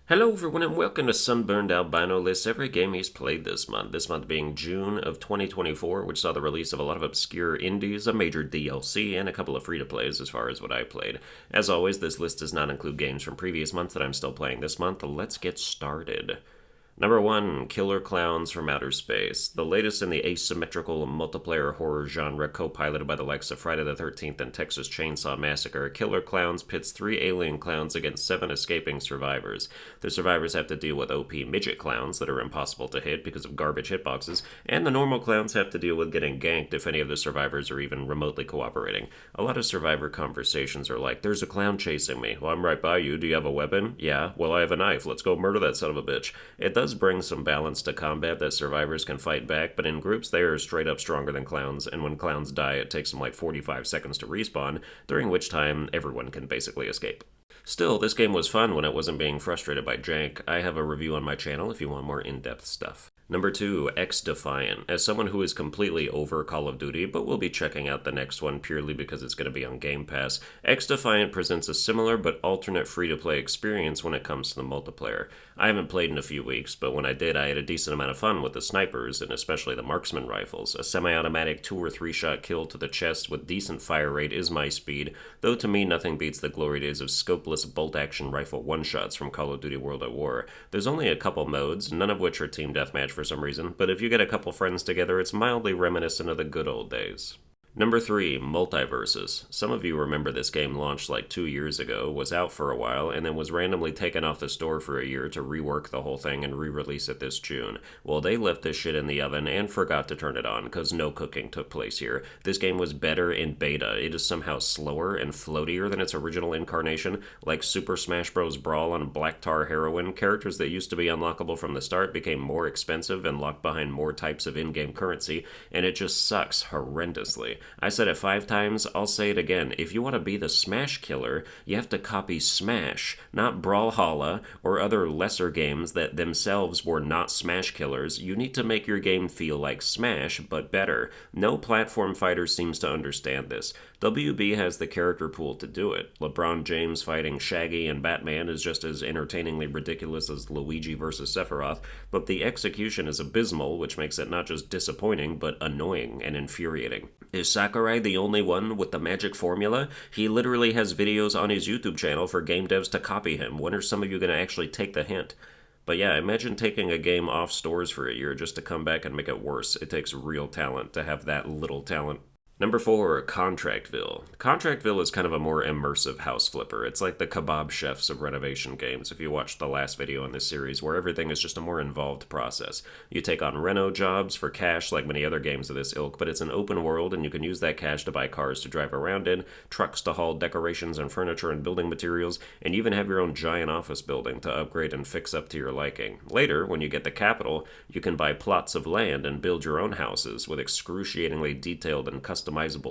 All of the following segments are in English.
Hello everyone and welcome to Sunburned Albino lists every game he's played this month. This month being June of 2024, which saw the release of a lot of obscure indies, a major DLC, and a couple of free-to-plays as far as what I played. As always, this list does not include games from previous months that I'm still playing this month. Let's get started. Number 1, Killer Clowns from Outer Space, the latest in the asymmetrical multiplayer horror genre co-piloted by the likes of Friday the 13th and Texas Chainsaw Massacre. Killer Clowns pits 3 alien clowns against 7 escaping survivors. The survivors have to deal with OP midget clowns that are impossible to hit because of garbage hitboxes, and the normal clowns have to deal with getting ganked if any of the survivors are even remotely cooperating. A lot of survivor conversations are like, "There's a clown chasing me. Well, I'm right by you. Do you have a weapon? Yeah. Well, I have a knife. Let's go murder that son of a bitch." It does bring some balance to combat that survivors can fight back, but in groups they are straight up stronger than clowns, and when clowns die it takes them like 45 seconds to respawn, during which time everyone can basically escape. Still, this game was fun when it wasn't being frustrated by jank. I have a review on my channel if you want more in-depth stuff. Number 2, X-Defiant. As someone who is completely over Call of Duty, but will be checking out the next one purely because it's going to be on Game Pass, X-Defiant presents a similar but alternate free-to-play experience when it comes to the multiplayer. I haven't played in a few weeks, but when I did, I had a decent amount of fun with the snipers, and especially the marksman rifles. A semi-automatic 2 or 3 shot kill to the chest with decent fire rate is my speed, though to me nothing beats the glory days of scopeless bolt-action rifle one-shots from Call of Duty World at War. There's only a couple modes, none of which are team deathmatch for some reason, but if you get a couple friends together, it's mildly reminiscent of the good old days. Number 3, Multiverses. Some of you remember this game launched like 2 years ago, was out for a while, and then was randomly taken off the store for a year to rework the whole thing and re-release it this June. Well, they left this shit in the oven and forgot to turn it on, cause no cooking took place here. This game was better in beta. It is somehow slower and floatier than its original incarnation, like Super Smash Bros. Brawl on Black Tar Heroin. Characters that used to be unlockable from the start became more expensive and locked behind more types of in-game currency, and it just sucks horrendously. I said it 5 times, I'll say it again. If you want to be the Smash killer, you have to copy Smash, not Brawlhalla or other lesser games that themselves were not Smash killers. You need to make your game feel like Smash, but better. No platform fighter seems to understand this. WB has the character pool to do it. LeBron James fighting Shaggy and Batman is just as entertainingly ridiculous as Luigi versus Sephiroth, but the execution is abysmal, which makes it not just disappointing, but annoying and infuriating. Is Sakurai the only one with the magic formula? He literally has videos on his YouTube channel for game devs to copy him. When are some of you going to actually take the hint? But yeah, imagine taking a game off stores for a year just to come back and make it worse. It takes real talent to have that little talent. Number 4, Contractville. Contractville is kind of a more immersive house flipper. It's like the kebab chefs of renovation games, if you watched the last video in this series, where everything is just a more involved process. You take on reno jobs for cash like many other games of this ilk, but it's an open world and you can use that cash to buy cars to drive around in, trucks to haul decorations and furniture and building materials, and you even have your own giant office building to upgrade and fix up to your liking. Later, when you get the capital, you can buy plots of land and build your own houses with excruciatingly detailed and customizable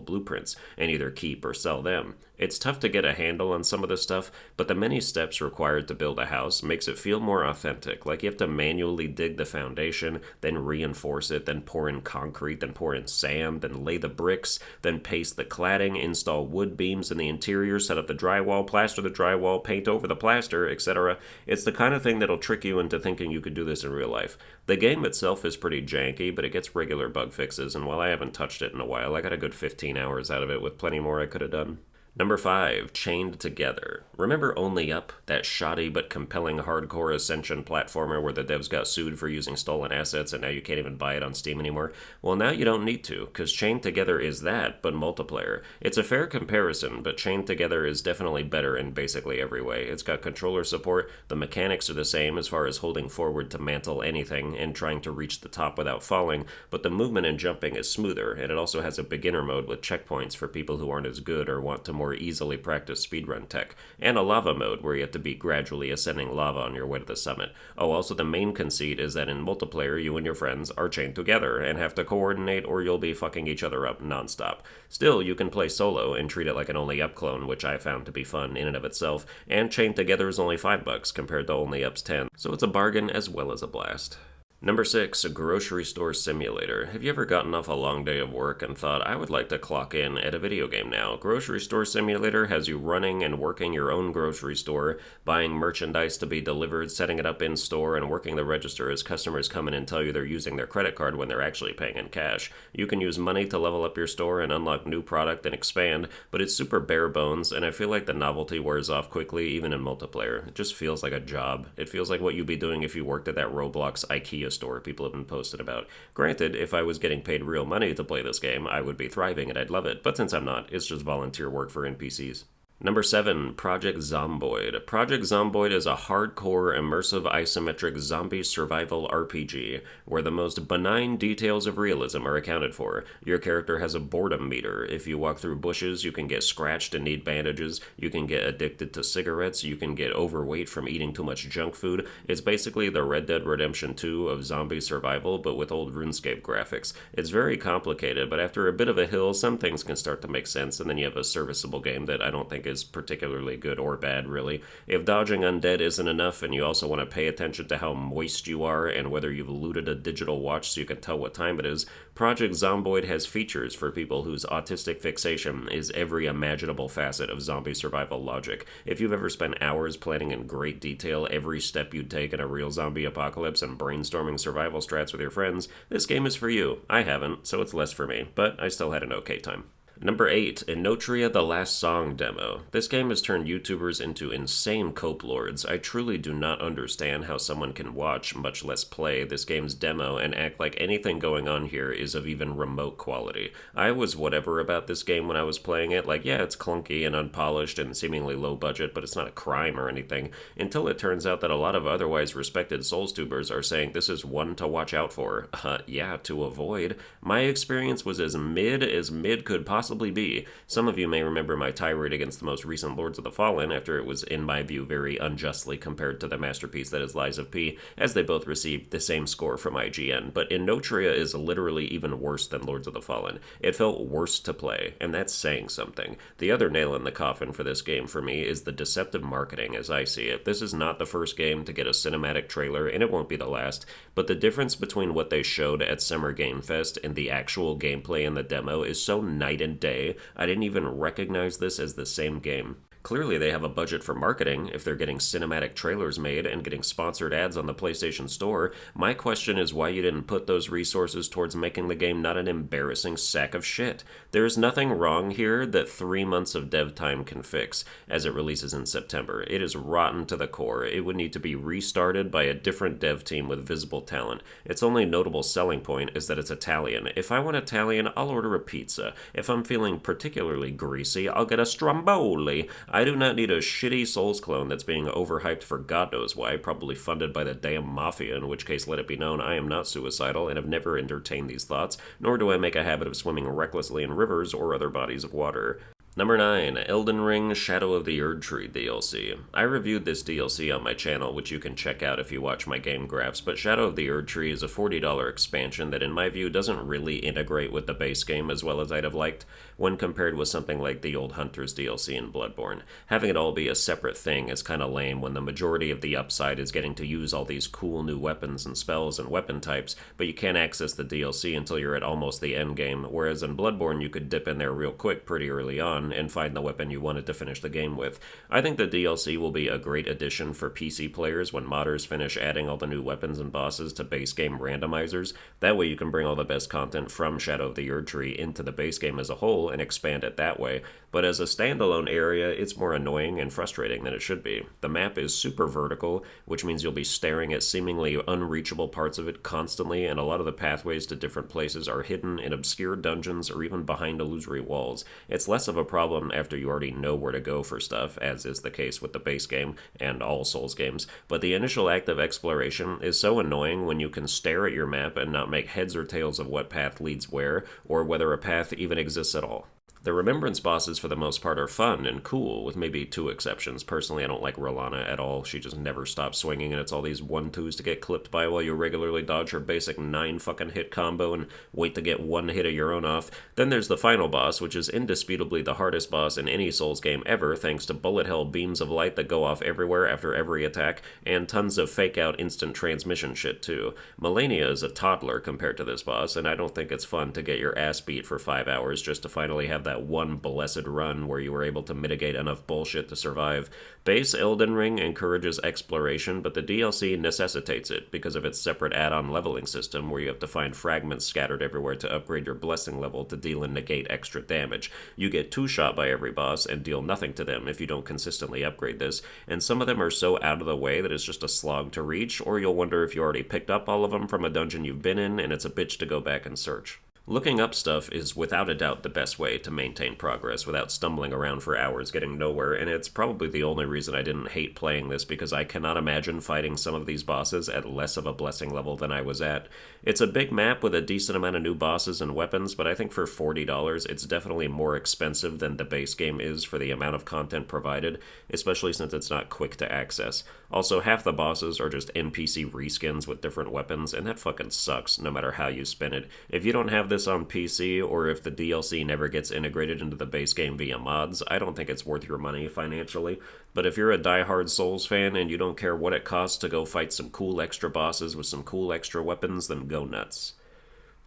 blueprints and either keep or sell them. It's tough to get a handle on some of this stuff, but the many steps required to build a house makes it feel more authentic, like you have to manually dig the foundation, then reinforce it, then pour in concrete, then pour in sand, then lay the bricks, then paste the cladding, install wood beams in the interior, set up the drywall, plaster the drywall, paint over the plaster, etc. It's the kind of thing that'll trick you into thinking you could do this in real life. The game itself is pretty janky, but it gets regular bug fixes, and while I haven't touched it in a while, I got a good 15 hours out of it with plenty more I could have done. Number 5, Chained Together. Remember Only Up, that shoddy but compelling hardcore Ascension platformer where the devs got sued for using stolen assets and now you can't even buy it on Steam anymore? Well, now you don't need to, because Chained Together is that, but multiplayer. It's a fair comparison, but Chained Together is definitely better in basically every way. It's got controller support, the mechanics are the same as far as holding forward to mantle anything and trying to reach the top without falling, but the movement and jumping is smoother, and it also has a beginner mode with checkpoints for people who aren't as good or want to more easily practice speedrun tech, and a lava mode where you have to be gradually ascending lava on your way to the summit. Oh, also the main conceit is that in multiplayer, you and your friends are chained together and have to coordinate or you'll be fucking each other up nonstop. Still, you can play solo and treat it like an Only Up clone, which I found to be fun in and of itself, and Chained Together is only $5 compared to Only Up's 10, so it's a bargain as well as a blast. Number 6, a grocery store simulator. Have you ever gotten off a long day of work and thought, I would like to clock in at a video game now? Grocery store simulator has you running and working your own grocery store, buying merchandise to be delivered, setting it up in store, and working the register as customers come in and tell you they're using their credit card when they're actually paying in cash. You can use money to level up your store and unlock new product and expand, but it's super bare bones, and I feel like the novelty wears off quickly, even in multiplayer. It just feels like a job. It feels like what you'd be doing if you worked at that Roblox IKEA store people have been posted about. Granted, if I was getting paid real money to play this game, I would be thriving and I'd love it, but since I'm not, it's just volunteer work for NPCs. Number 7, Project Zomboid. Project Zomboid is a hardcore, immersive, isometric zombie survival RPG, where the most benign details of realism are accounted for. Your character has a boredom meter. If you walk through bushes, you can get scratched and need bandages, you can get addicted to cigarettes, you can get overweight from eating too much junk food. It's basically the Red Dead Redemption 2 of zombie survival, but with old RuneScape graphics. It's very complicated, but after a bit of a hill, some things can start to make sense, and then you have a serviceable game that I don't think is particularly good or bad, really. If dodging undead isn't enough and you also want to pay attention to how moist you are and whether you've looted a digital watch so you can tell what time it is, Project Zomboid has features for people whose autistic fixation is every imaginable facet of zombie survival logic. If you've ever spent hours planning in great detail every step you'd take in a real zombie apocalypse and brainstorming survival strats with your friends, this game is for you. I haven't, so it's less for me, but I still had an okay time. Number 8, Inotria The Last Song demo. This game has turned YouTubers into insane cope lords. I truly do not understand how someone can watch, much less play, this game's demo and act like anything going on here is of even remote quality. I was whatever about this game when I was playing it, like, yeah, it's clunky and unpolished and seemingly low budget, but it's not a crime or anything, until it turns out that a lot of otherwise respected Souls tubers are saying this is one to watch out for. Yeah, to avoid. My experience was as mid could possibly be. Some of you may remember my tirade against the most recent Lords of the Fallen after it was, in my view, very unjustly compared to the masterpiece that is Lies of P, as they both received the same score from IGN. But Inotria is literally even worse than Lords of the Fallen. It felt worse to play, and that's saying something. The other nail in the coffin for this game for me is the deceptive marketing as I see it. This is not the first game to get a cinematic trailer, and it won't be the last, but the difference between what they showed at Summer Game Fest and the actual gameplay in the demo is so night and day, I didn't even recognize this as the same game. Clearly they have a budget for marketing if they're getting cinematic trailers made and getting sponsored ads on the PlayStation Store. My question is why you didn't put those resources towards making the game not an embarrassing sack of shit. There is nothing wrong here that 3 months of dev time can fix as it releases in September. It is rotten to the core. It would need to be restarted by a different dev team with visible talent. Its only notable selling point is that it's Italian. If I want Italian, I'll order a pizza. If I'm feeling particularly greasy, I'll get a stromboli. I do not need a shitty Souls clone that's being overhyped for God knows why, probably funded by the damn mafia, in which case let it be known I am not suicidal and have never entertained these thoughts, nor do I make a habit of swimming recklessly in rivers or other bodies of water. Number 9, Elden Ring Shadow of the Erdtree DLC. I reviewed this DLC on my channel, which you can check out if you watch my game graphs, but Shadow of the Erdtree is a $40 expansion that in my view doesn't really integrate with the base game as well as I'd have liked when compared with something like the old Hunter's DLC in Bloodborne. Having it all be a separate thing is kinda lame when the majority of the upside is getting to use all these cool new weapons and spells and weapon types, but you can't access the DLC until you're at almost the end game, whereas in Bloodborne you could dip in there real quick pretty early on and find the weapon you wanted to finish the game with. I think the DLC will be a great addition for PC players when modders finish adding all the new weapons and bosses to base game randomizers. That way you can bring all the best content from Shadow of the Erdtree into the base game as a whole and expand it that way. But as a standalone area, it's more annoying and frustrating than it should be. The map is super vertical, which means you'll be staring at seemingly unreachable parts of it constantly, and a lot of the pathways to different places are hidden in obscure dungeons or even behind illusory walls. It's less of a problem after you already know where to go for stuff, as is the case with the base game and all Souls games, but the initial act of exploration is so annoying when you can stare at your map and not make heads or tails of what path leads where, or whether a path even exists at all. The Remembrance bosses, for the most part, are fun and cool, with maybe two exceptions. Personally, I don't like Rolana at all. She just never stops swinging, and it's all these 1-2s to get clipped by while you regularly dodge her basic 9 fucking hit combo and wait to get one hit of your own off. Then there's the final boss, which is indisputably the hardest boss in any Souls game ever, thanks to bullet hell beams of light that go off everywhere after every attack, and tons of fake-out instant transmission shit, too. Melania is a toddler compared to this boss, and I don't think it's fun to get your ass beat for 5 hours just to finally have that one blessed run where you were able to mitigate enough bullshit to survive. Base Elden Ring encourages exploration, but the DLC necessitates it because of its separate add-on leveling system where you have to find fragments scattered everywhere to upgrade your blessing level to deal and negate extra damage. You get 2-shot by every boss and deal nothing to them if you don't consistently upgrade this, and some of them are so out of the way that it's just a slog to reach, or you'll wonder if you already picked up all of them from a dungeon you've been in and it's a bitch to go back and search. Looking up stuff is without a doubt the best way to maintain progress without stumbling around for hours getting nowhere, and it's probably the only reason I didn't hate playing this, because I cannot imagine fighting some of these bosses at less of a blessing level than I was at. It's a big map with a decent amount of new bosses and weapons, but I think for $40 it's definitely more expensive than the base game is for the amount of content provided, especially since it's not quick to access. Also, half the bosses are just NPC reskins with different weapons, and that fucking sucks no matter how you spin it. If you don't have this on PC, or if the DLC never gets integrated into the base game via mods, I don't think it's worth your money financially. But if you're a diehard Souls fan and you don't care what it costs to go fight some cool extra bosses with some cool extra weapons, then go nuts.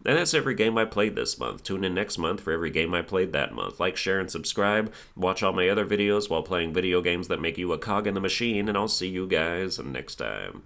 And that's every game I played this month. Tune in next month for every game I played that month. Like, share, and subscribe. Watch all my other videos while playing video games that make you a cog in the machine, and I'll see you guys next time.